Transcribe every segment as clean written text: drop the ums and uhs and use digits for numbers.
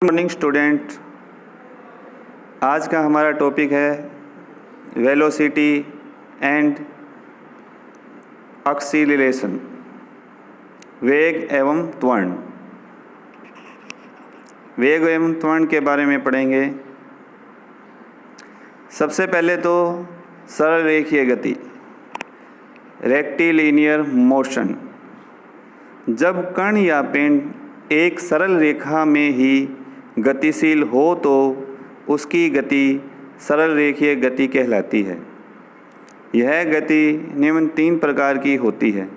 Morning student, आज का हमारा टॉपिक है वेलोसिटी एंड एक्सीलरेशन, वेग एवं त्वरण। वेग एवं त्वरण के बारे में पढ़ेंगे। सबसे पहले तो सरल रेखीय गति, रेक्टिलिनियर मोशन। जब कण या पिंड एक सरल रेखा में ही गतिशील हो तो उसकी गति सरल रेखीय गति कहलाती है। यह गति निम्न 3 प्रकार की होती है।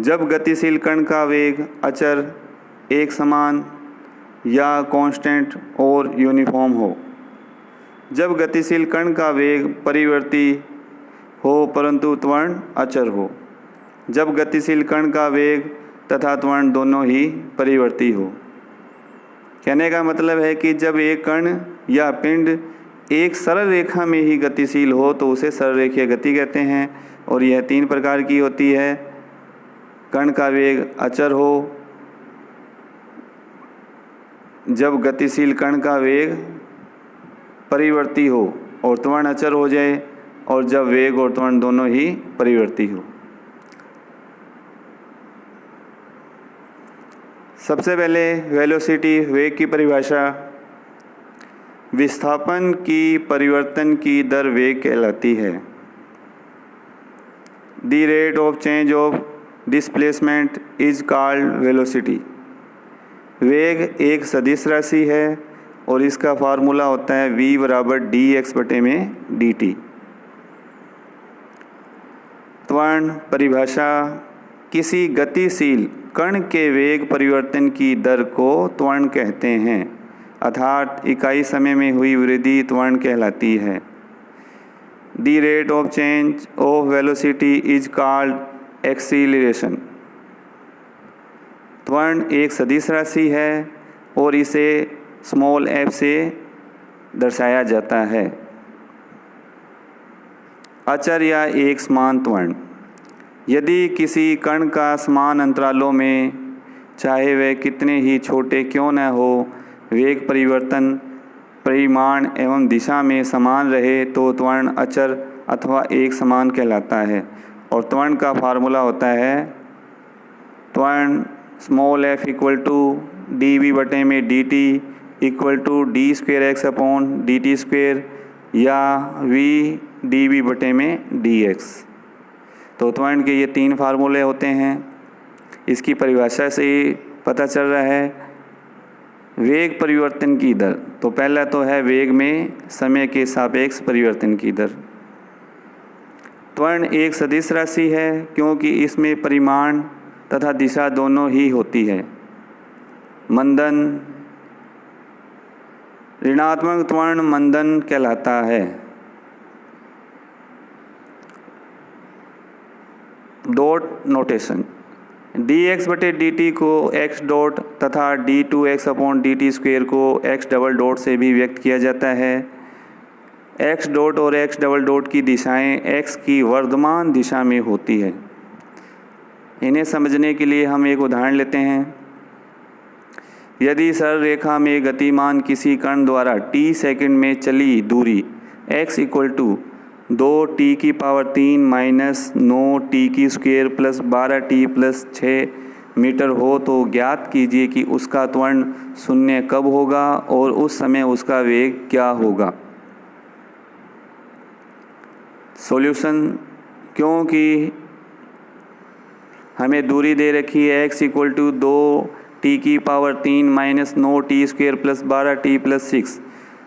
जब गतिशील कण का वेग अचर, एक समान या कांस्टेंट और यूनिफॉर्म हो। जब गतिशील कण का वेग परिवर्ती हो परंतु त्वरण अचर हो। जब गतिशील कण का वेग तथा त्वरण दोनों ही परिवर्ती हो। कहने का मतलब है कि जब एक कण या पिंड एक सरल रेखा में ही गतिशील हो तो उसे सरल रेखीय गति कहते हैं। और यह 3 प्रकार की होती है। कण का वेग अचर हो, जब गतिशील कण का वेग परिवर्ती हो और त्वरण अचर हो जाए, और जब वेग और त्वरण दोनों ही परिवर्ती हो। सबसे पहले वेलोसिटी, वेग की परिभाषा। विस्थापन की परिवर्तन की दर वेग कहलाती है। The rate of change of displacement is called velocity. वेग एक सदिश राशि है और इसका फार्मूला होता है v बराबर dx/dt। त्वरण परिभाषा, किसी गतिशील कण के वेग परिवर्तन की दर को त्वरण कहते हैं, अर्थात इकाई समय में हुई वृद्धि त्वरण कहलाती है। The rate of change of velocity is called acceleration. त्वरण एक सदिश राशि है और इसे स्मॉल f से दर्शाया जाता है। अचर या एक समान त्वरण, यदि किसी कण का समान अंतरालों में, चाहे वह कितने ही छोटे क्यों न हो, वेग परिवर्तन परिमाण एवं दिशा में समान रहे तो त्वरण अचर अथवा एक समान कहलाता है। और त्वरण का फार्मूला होता है त्वरण small f equal to dv/dt equal to d²x/dt² या v dv/dx। तो त्वरण के ये 3 फार्मूले होते हैं। इसकी परिभाषा से पता चल रहा है। वेग परिवर्तन की दर, तो पहला तो है वेग में समय के सापेक्ष परिवर्तन की दर। त्वरण एक सदिश राशि है क्योंकि इसमें परिमाण तथा दिशा दोनों ही होती है। मंदन, ऋणात्मक त्वरण मंदन कहलाता है। डॉट नोटेशन, dx/dt को x डॉट तथा d2x/dt² को x डबल डॉट से भी व्यक्त किया जाता है। x डॉट और x डबल डॉट की दिशाएं x की वर्तमान दिशा में होती है। इन्हें समझने के लिए हम एक उदाहरण लेते हैं। यदि सरल रेखा में गतिमान किसी कण द्वारा t सेकंड में चली दूरी x equal to 2t³ minus 9t² plus 12t plus 6 metre हो तो ज्ञात कीजिए कि उसका त्वरण 0 कब होगा और उस समय उसका वेग क्या होगा। सॉल्यूशन, क्योंकि हमें दूरी दे रखी है x equal to 2t³ minus 9t² plus 12t plus 6,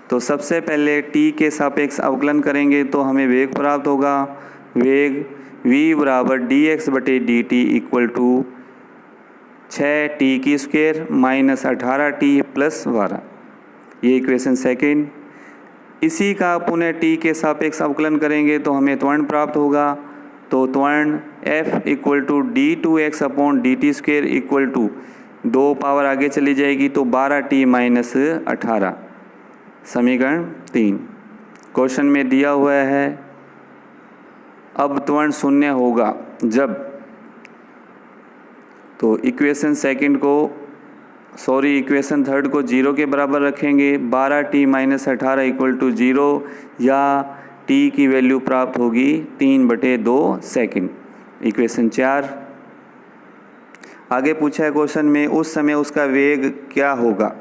तो सबसे पहले t के सापेक्ष अवकलन करेंगे तो हमें वेग प्राप्त होगा। वेग v बराबर dx/dt equal to 6t² minus 18t plus 12। ये इक्वेशन सेकेंड। इसी का पुनः t के सापेक्ष अवकलन करेंगे तो हमें त्वरण प्राप्त होगा। तो त्वरण f equal to d2x/dt² equal to 2 power आगे चली जाएगी तो 12t माइनस 18। समीकरण 3 क्वेश्चन में दिया हुआ है। अब त्वरण 0 होगा जब, तो इक्वेशन सेकंड को इक्वेशन थर्ड को 0 के बराबर रखेंगे, 12t माइनस 18 इक्वल टू 0, या t की वैल्यू प्राप्त होगी 3/2 सेकेंड। इक्वेशन 4। आगे पूछा है क्वेश्चन में उस समय उसका वेग क्या होगा।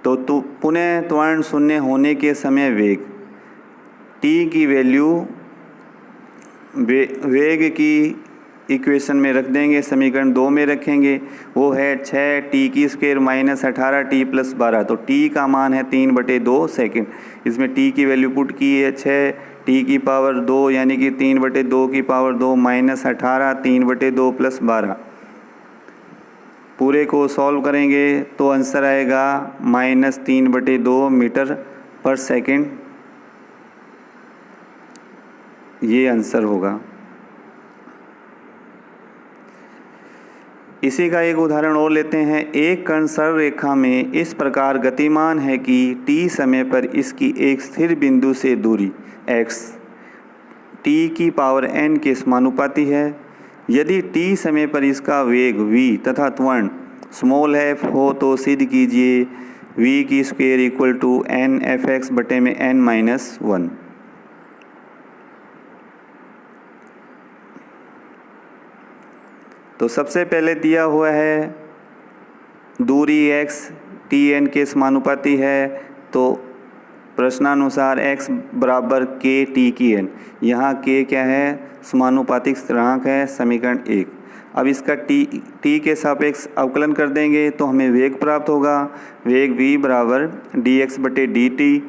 तो पुनः त्वरण शून्य होने के समय वेग t की वैल्यू वेग की इक्वेशन में रख देंगे, समीकरण 2 में रखेंगे, वो है 6t² माइनस 18t प्लस 12। तो t का मान है 3/2 सेकेंड। इसमें t की वैल्यू पुट की है 6t की पावर 2 यानी कि 3/2 की पावर 2 माइनस 18 3/2 प्लस 12। पूरे को सॉल्व करेंगे तो आंसर आएगा -3/2 मीटर पर सेकेंड। ये आंसर होगा। इसी का एक उदाहरण और लेते हैं। एक कण सरल रेखा में इस प्रकार गतिमान है कि t समय पर इसकी एक स्थिर बिंदु से दूरी x t की पावर n के समानुपाती है। यदि t समय पर इसका वेग v तथा त्वरण स्मॉल f हो तो सिद्ध कीजिए v² equal to n fx बटे में n-1। तो सबसे पहले दिया हुआ है दूरी x tn के समानुपाती है, तो प्रश्नानुसार x बराबर k t की n। यहाँ k क्या है, समानुपातिक स्थिरांक है, समीकरण 1। अब इसका t के सापेक्ष अवकलन कर देंगे तो हमें वेग प्राप्त होगा। वेग v बराबर dx बटे dt।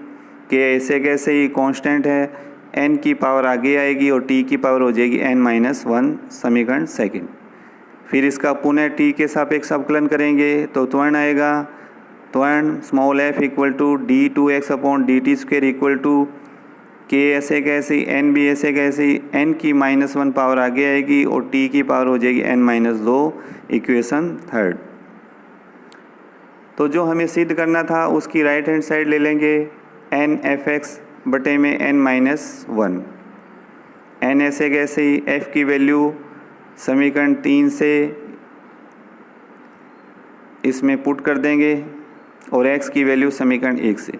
k ऐसे कैसे ही कांस्टेंट है, n की पावर आगे आएगी और t की पावर हो जाएगी n-1, समीकरण 2। फिर इसका पुनः t के सापेक्ष अवकलन करेंगे तो त्वरण आएगा, त्वरण small f equal to d2x upon dt² equal to k ऐसे कैसे n भी ऐसे कैसे n की -1 पावर आगे आएगी और t की पावर हो जाएगी n-2, इक्वेशन 3। तो जो हमें सिद्ध करना था उसकी राइट हैंड साइड ले लेंगे, n fx बटे में n-1। n ऐसे कैसे f की वैल्यू समीकरण 3 से इसमें पुट कर देंगे और x की वैल्यू समीकरण 1 से।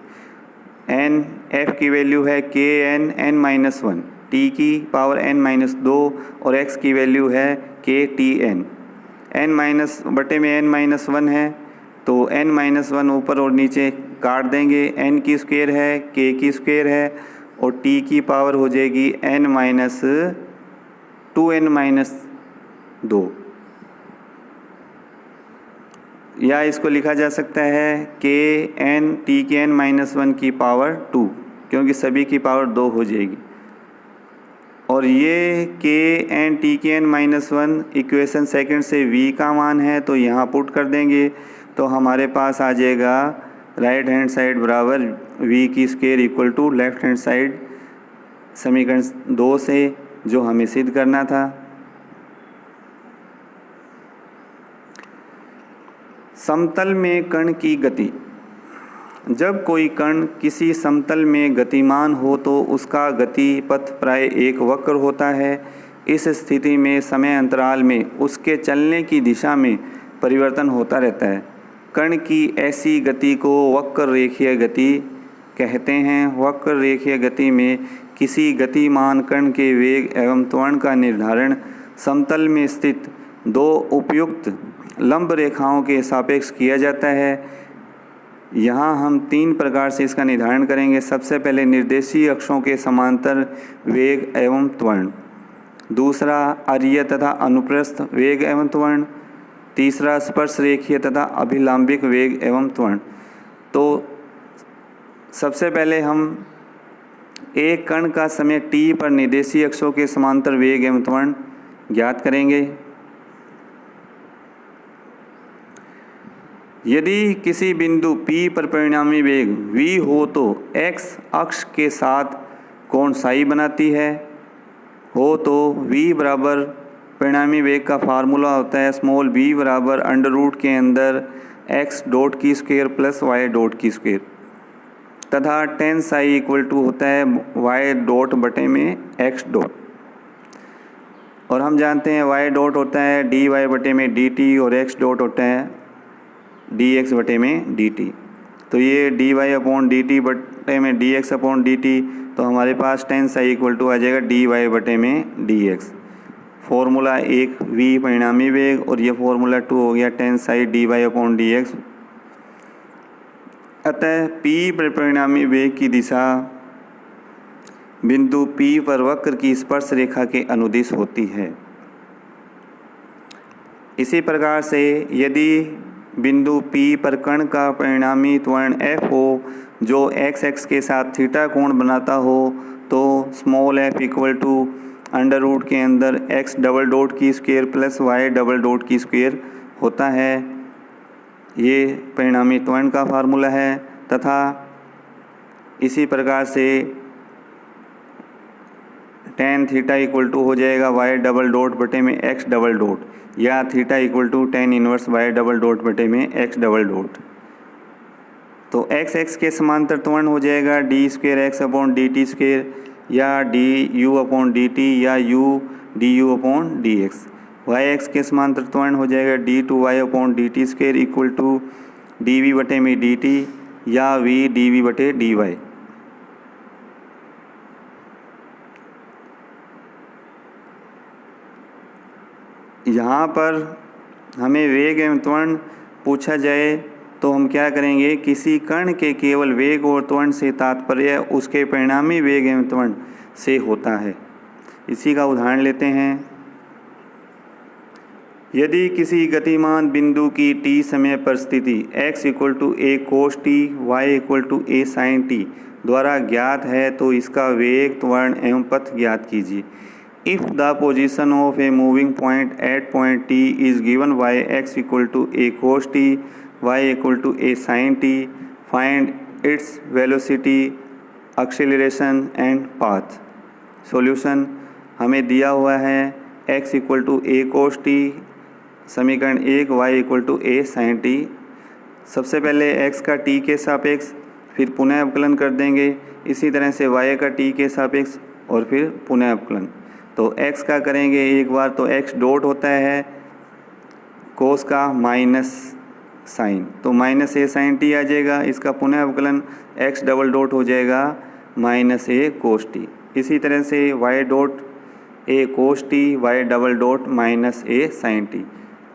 n f की वैल्यू है kn n-1, t की पावर n-2 और x की वैल्यू है ktn। n- बटे में n-1 है तो n-1 ऊपर और नीचे काट देंगे, n की स्क्वायर है k की स्क्वायर है और t की पावर हो जाएगी n-2 या इसको लिखा जा सकता है kn t के n-1 की पावर 2, क्योंकि सभी की पावर 2 हो जाएगी। और ये kn t के n-1 इक्वेशन सेकंड से v का मान है, तो यहाँ पुट कर देंगे तो हमारे पास आ जाएगा राइट हैंड साइड बराबर v² equal to left hand side, समीकरण 2 से जो हमें सिद्ध करना था। समतल में कण की गति। जब कोई कण किसी समतल में गतिमान हो तो उसका गति पथ प्राय एक वक्र होता है। इस स्थिति में समय अंतराल में उसके चलने की दिशा में परिवर्तन होता रहता है। कण की ऐसी गति को वक्र रेखीय गति कहते हैं। वक्र रेखीय गति में किसी गतिमान कण के वेग एवं त्वरण का निर्धारण समतल में स्थित दो उपयुक्त लंब रेखाओं के सापेक्ष किया जाता है। यहाँ हम 3 प्रकार से इसका निर्धारण करेंगे। सबसे पहले निर्देशीय अक्षों के समांतर वेग एवं त्वरण, दूसरा अरीय तथा अनुप्रस्थ वेग एवं त्वरण, तीसरा स्पर्श रेखीय तथा अभिलंबिक वेग एवं त्वरण। तो सबसे पहले हम एक कण का समय t पर निर्देशीय अक्षों के समांतर वेग एवं त्वरण ज्ञात करेंगे। यदि किसी बिंदु P पर परिणामी वेग v हो तो x अक्ष के साथ कोण साई बनाती है। हो तो v बराबर परिणामी वेग का फार्मूला होता है स्मॉल v बराबर अंडर रूट के अंदर x डॉट की स्क्वायर प्लस y डॉट की स्क्वायर तथा tan साई इक्वल टू होता है y डॉट बटे में x डॉट। और हम जानते हैं y डॉट होता है dy बटे में dt और x डॉट होता है dx बटे में dt। तो ये dy अपॉन dt बटे में dx अपॉन dt, तो हमारे पास tan साई इक्वल टू आ जाएगा dy बटे में dx। फॉर्मूला 1 v परिणामी वेग और ये फॉर्मूला 2 हो गया tan Sai dy upon dx। अतः p पर परिणामी वेग की दिशा बिंदु P पर वक्र की स्पर्श रेखा के अनुदिश होती है। इसी प्रकार से यदि बिंदु P पर कण का परिणामी त्वरण f हो जो x x के साथ थीटा कोण बनाता हो, तो small f equal to under root के अंदर x डबल डॉट की square plus y double dot की स्क्वायर होता है। ये परिणामी त्वरण का फार्मूला है। तथा इसी प्रकार से tan थीटा इक्वल टू हो जाएगा y डबल डॉट बटे में x डबल डॉट, या theta equal to tan inverse y double dot बटे में x डबल डॉट। तो x x के समांतर त्वरण हो जाएगा D square X upon D T square, या D U upon D T, या U D U upon D X. Y X के समांतर त्वरण हो जाएगा D two Y upon D T square equal to D V बटे में D T, या वी डी वी बटे डी वाई। यहाँ पर हमें वेग एवं त्वरण पूछा जाए तो हम क्या करेंगे, किसी कण के केवल वेग और त्वरण से तात्पर्य उसके परिणामी वेग एवं त्वरण से होता है। इसी का उदाहरण लेते हैं। यदि किसी गतिमान बिंदु की t समय पर स्थिति x equal to a cos t, y equal to a sine t द्वारा ज्ञात है, तो इसका वेग, त्वरण एवं पथ ज्ञात कीजिए। If the position of a moving point at point t is given by x equal to a cos t, y equal to a sin t, find its velocity, acceleration and path। Solution हमें दिया हुआ है x equal to a cos t समीकरण 1, y equal to a sin t। सबसे पहले x का t के सापेक्ष, फिर पुनः अवकलन कर देंगे। इसी तरह से y का t के सापेक्ष और फिर पुनः अवकलन। तो x का करेंगे एक बार तो x डॉट होता है कोस का माइनस साइन, तो माइनस ए साइन टी आ जाएगा। इसका पुनः अवकलन x डबल डॉट हो जाएगा माइनस ए कोस टी। इसी तरह से y dot a cos t, y double dot minus A sine t.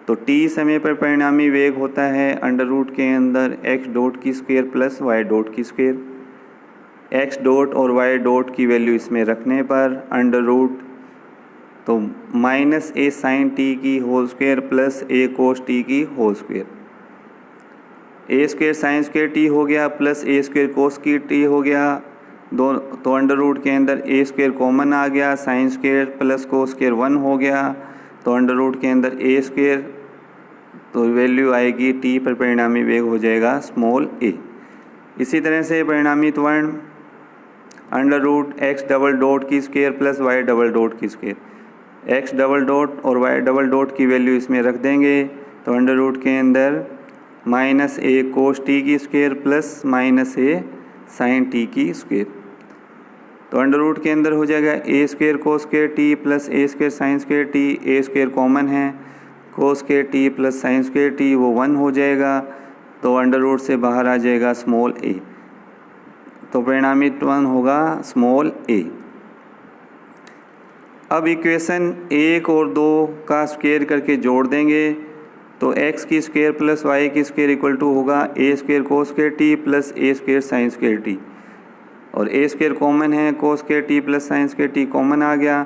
तो t समय पर परिणामी वेग होता है अंडर रूट के अंदर x डॉट की स्क्वायर प्लस y डॉट की स्क्वायर। x डॉट और y डॉट की वैल्यू इसमें रखने पर अंडर रूट, तो माइनस ए साइन टी की होल स्क्वायर प्लस ए कोस टी की होल स्क्वायर। ए स्क्वायर साइन स्क्वायर टी हो गया प्लस ए स्क्वायर कोस की टी हो गया। तो अंडर रूट के अंदर ए स्क्वायर कॉमन आ गया, sine square plus cos square 1 हो गया। तो अंडर रूट के अंदर ए स्क्वायर, तो वैल्यू आएगी टी पर परिणामी वेग हो जाएगा स्मॉल ए। इसी तरह से परिणामी त्वरण under root X double dot की square plus Y double dot की स्क्वायर। एक्स डबल डॉट और वाई डबल डॉट की वैल्यू इसमें रख देंगे, तो अंडर रूट के अंदर माइनस ए कोस टी की स्क्वायर प्लस माइनस ए साइन टी की स्क्वायर। तो अंडर रूट के अंदर हो जाएगा A square cos square T plus A square sine square T. A square common है, cos square T plus sine square T वो 1 हो जाएगा। तो अंडर रूट से बाहर आ जाएगा स्मॉल ए, तो परिणामी त्वरण होगा स्मॉल ए। अब इक्वेशन 1 और 2 का स्क्वायर करके जोड़ देंगे, तो x की स्क्वायर प्लस y की स्क्वायर इक्वल टू होगा A square cos square T plus A square sine square T. और ए स्क्वायर कॉमन है, cos square T plus sine square T common आ गया।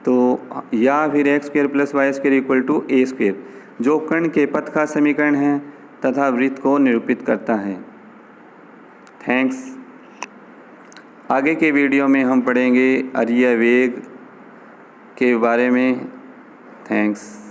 तो या फिर X square plus Y square equal to A square, जो कण के पथ का समीकरण है तथा वृत्त को निरूपित करता है। थैंक्स। आगे के वीडियो में हम पढ़ेंगे अरीय वेग के बारे में। थैंक्स।